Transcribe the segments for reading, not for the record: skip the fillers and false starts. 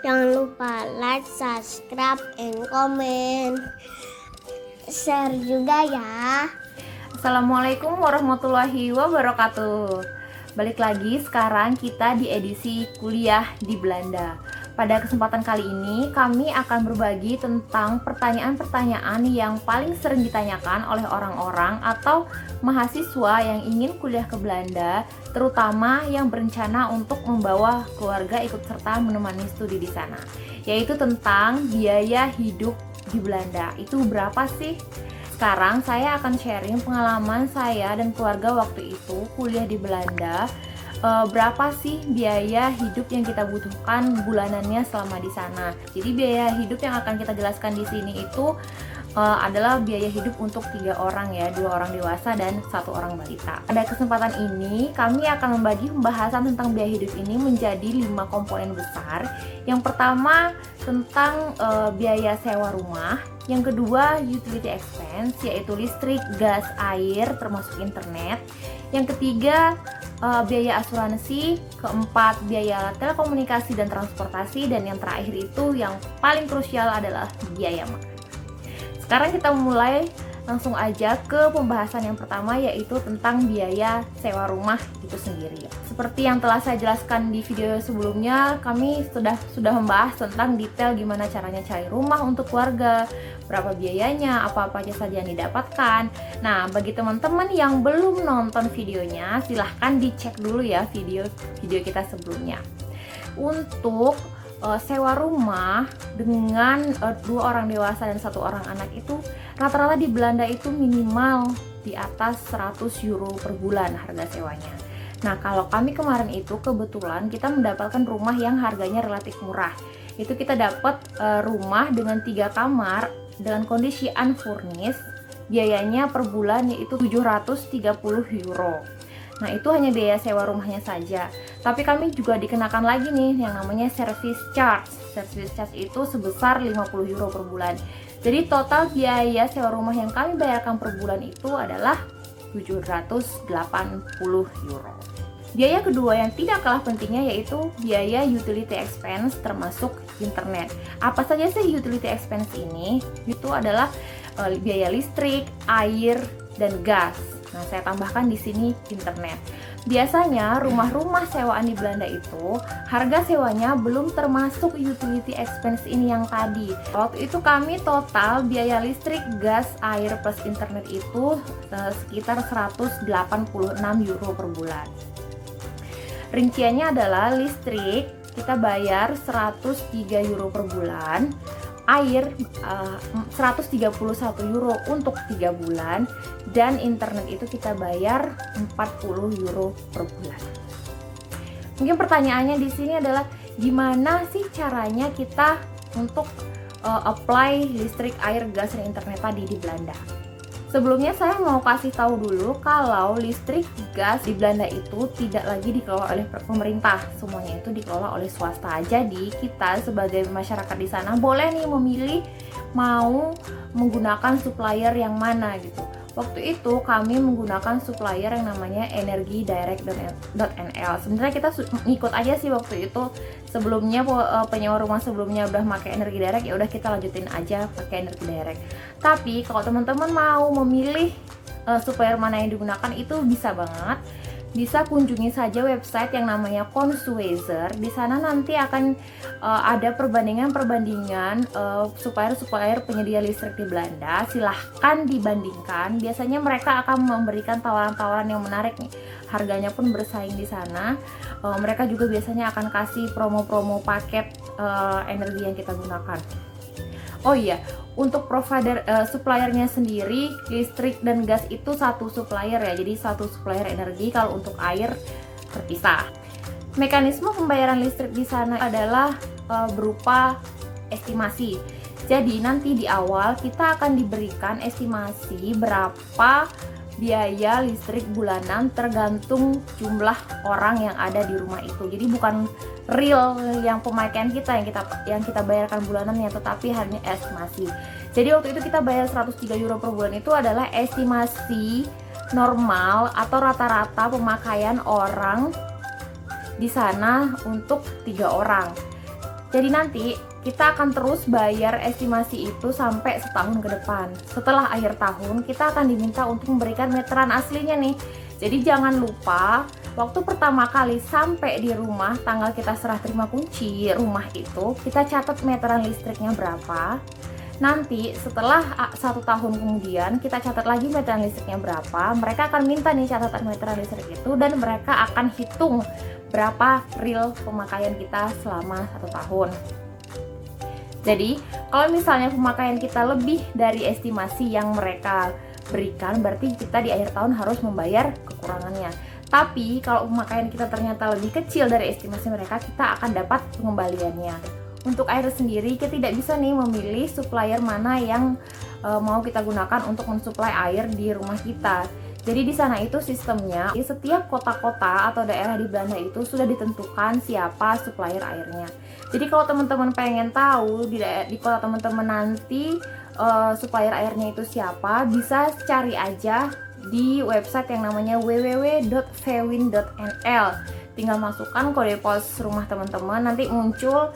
Jangan lupa like, subscribe, and comment. Share juga ya. Assalamualaikum warahmatullahi wabarakatuh. Balik lagi sekarang kita di edisi kuliah di Belanda. Pada kesempatan kali ini kami akan berbagi tentang pertanyaan-pertanyaan yang paling sering ditanyakan oleh orang-orang atau mahasiswa yang ingin kuliah ke Belanda, terutama yang berencana untuk membawa keluarga ikut serta menemani studi di sana, yaitu tentang biaya hidup di Belanda. Itu berapa sih? Sekarang saya akan sharing pengalaman saya dan keluarga waktu itu kuliah di Belanda. Berapa sih biaya hidup yang kita butuhkan bulanannya selama di sana. Jadi biaya hidup yang akan kita jelaskan di sini itu adalah biaya hidup untuk 3 orang ya, 2 orang dewasa dan 1 orang balita. Pada kesempatan ini kami akan membagi pembahasan tentang biaya hidup ini menjadi 5 komponen besar. Yang pertama tentang biaya sewa rumah. Yang kedua, utility expense, yaitu listrik, gas, air, termasuk internet. Yang ketiga, biaya asuransi. Keempat, biaya telekomunikasi dan transportasi. Dan yang terakhir itu yang paling krusial adalah biaya makan. Sekarang kita mulai langsung aja ke pembahasan yang pertama, yaitu tentang biaya sewa rumah itu sendiri. Seperti yang telah saya jelaskan di video sebelumnya, kami sudah membahas tentang detail gimana caranya cari rumah untuk keluarga, berapa biayanya, apa-apa aja saja yang didapatkan. Nah, bagi teman-teman yang belum nonton videonya, silahkan dicek dulu ya video kita sebelumnya. Untuk sewa rumah dengan 2 orang dewasa dan 1 orang anak itu rata-rata di Belanda itu minimal di atas 100 euro per bulan harga sewanya. Nah, kalau kami kemarin itu kebetulan kita mendapatkan rumah yang harganya relatif murah. Itu kita dapat rumah dengan 3 kamar dengan kondisi unfurnished, biayanya per bulan yaitu 730 euro. Nah, itu hanya biaya sewa rumahnya saja. Tapi kami juga dikenakan lagi nih yang namanya service charge. Service charge itu sebesar 50 euro per bulan. Jadi total biaya sewa rumah yang kami bayarkan per bulan itu adalah 780 euro. Biaya kedua yang tidak kalah pentingnya yaitu biaya utility expense termasuk internet. Apa saja sih utility expense ini? Itu adalah biaya listrik, air, dan gas. Nah, saya tambahkan di sini internet. Biasanya rumah-rumah sewaan di Belanda itu harga sewanya belum termasuk utility expense ini yang tadi. Waktu itu kami total biaya listrik, gas, air plus internet itu sekitar 186 euro per bulan. Rinciannya adalah listrik kita bayar 103 euro per bulan, air 131 euro untuk 3 bulan, dan internet itu kita bayar 40 euro per bulan. Mungkin pertanyaannya di sini adalah gimana sih caranya kita untuk apply listrik, air, gas, dan internet tadi di Belanda. Sebelumnya saya mau kasih tahu dulu kalau listrik, gas di Belanda itu tidak lagi dikelola oleh pemerintah, semuanya itu dikelola oleh swasta. Jadi kita sebagai masyarakat di sana boleh nih memilih mau menggunakan supplier yang mana gitu. Waktu itu kami menggunakan supplier yang namanya energiedirect.nl. Sebenarnya kita ngikut aja sih waktu itu. Sebelumnya penyewa rumah sebelumnya udah pakai Energi Direct, ya udah kita lanjutin aja pakai Energi Direct. Tapi kalau teman-teman mau memilih supplier mana yang digunakan itu bisa banget. Bisa kunjungi saja website yang namanya Consuezer. Di sana nanti akan ada perbandingan supplier penyedia listrik di Belanda. Silahkan dibandingkan. Biasanya mereka akan memberikan tawaran-tawaran yang menarik nih. Harganya pun bersaing di sana. Mereka juga biasanya akan kasih promo-promo paket energi yang kita gunakan. Oh iya, untuk provider suppliernya sendiri, listrik dan gas itu satu supplier ya, jadi satu supplier energi. Kalau untuk air terpisah. Mekanisme pembayaran listrik di sana adalah berupa estimasi. Jadi nanti di awal kita akan diberikan estimasi berapa biaya listrik bulanan tergantung jumlah orang yang ada di rumah itu. Jadi bukan real yang pemakaian kita yang kita bayarkan bulanannya, tetapi hanya estimasi. Jadi waktu itu kita bayar 103 euro per bulan itu adalah estimasi normal atau rata-rata pemakaian orang di sana untuk 3 orang. Jadi nanti kita akan terus bayar estimasi itu sampai setahun ke depan. Setelah akhir tahun kita akan diminta untuk memberikan meteran aslinya nih. Jadi jangan lupa waktu pertama kali sampai di rumah, tanggal kita serah terima kunci rumah itu, kita catat meteran listriknya berapa. Nanti setelah 1 tahun kemudian kita catat lagi meteran listriknya berapa. Mereka akan minta nih catatan meteran listrik itu, dan mereka akan hitung berapa real pemakaian kita selama 1 tahun. Jadi kalau misalnya pemakaian kita lebih dari estimasi yang mereka berikan, berarti kita di akhir tahun harus membayar kekurangannya. Tapi kalau pemakaian kita ternyata lebih kecil dari estimasi mereka, kita akan dapat pengembaliannya. Untuk air sendiri, kita tidak bisa nih memilih supplier mana yang mau kita gunakan untuk mensuplai air di rumah kita. Jadi di sana itu sistemnya, di setiap kota-kota atau daerah di Belanda itu sudah ditentukan siapa supplier airnya. Jadi kalau teman-teman pengen tahu di kota teman-teman nanti supplier airnya itu siapa, bisa cari aja di website yang namanya www.vewin.nl. Tinggal masukkan kode pos rumah teman-teman, nanti muncul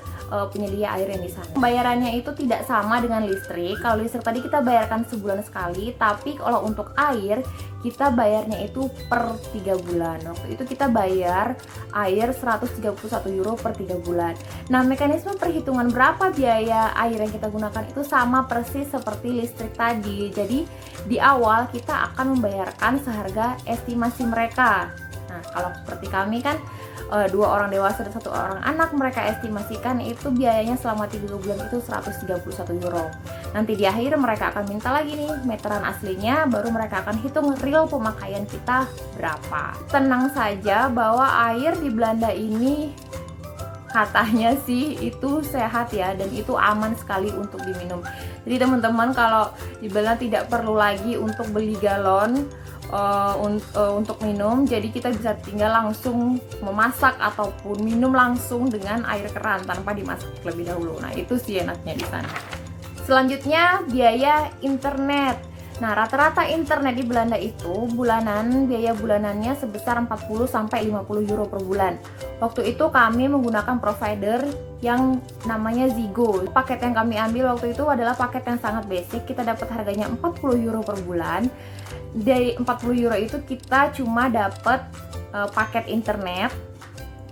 penyedia air yang di sana. Pembayarannya itu tidak sama dengan listrik. Kalau listrik tadi kita bayarkan sebulan sekali, tapi kalau untuk air kita bayarnya itu per 3 bulan. Waktu itu kita bayar air 131 euro per 3 bulan. Nah, mekanisme perhitungan berapa biaya air yang kita gunakan itu sama persis seperti listrik tadi. Jadi di awal kita akan membayarkan seharga estimasi mereka. Nah, kalau seperti kami kan 2 orang dewasa dan 1 orang anak, mereka estimasikan itu biayanya selama 3 bulan itu 131 euro. Nanti di akhir mereka akan minta lagi nih meteran aslinya, baru mereka akan hitung real pemakaian kita berapa. Tenang saja bahwa air di Belanda ini katanya sih itu sehat ya, dan itu aman sekali untuk diminum. Jadi teman-teman kalau di Belanda tidak perlu lagi untuk beli galon untuk minum, jadi kita bisa tinggal langsung memasak ataupun minum langsung dengan air keran tanpa dimasak terlebih dahulu. Nah, itu sih enaknya di sana. Selanjutnya biaya internet. Nah, rata-rata internet di Belanda itu biaya bulanannya sebesar 40 sampai 50 euro per bulan. Waktu itu kami menggunakan provider yang namanya Ziggo. Paket yang kami ambil waktu itu adalah paket yang sangat basic. Kita dapat harganya 40 euro per bulan. Dari 40 euro itu kita cuma dapat paket internet,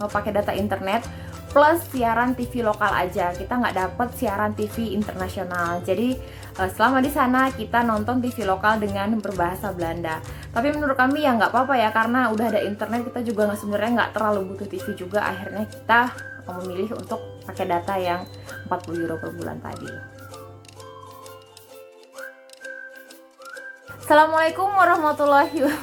paket data internet plus siaran TV lokal aja. Kita nggak dapat siaran TV internasional. Jadi selama di sana kita nonton TV lokal dengan berbahasa Belanda. Tapi menurut kami ya nggak apa-apa ya, karena udah ada internet, kita juga sebenarnya nggak terlalu butuh TV juga. Akhirnya kita memilih untuk pakai data yang 40 euro per bulan tadi. Assalamualaikum warahmatullahi wabarakatuh.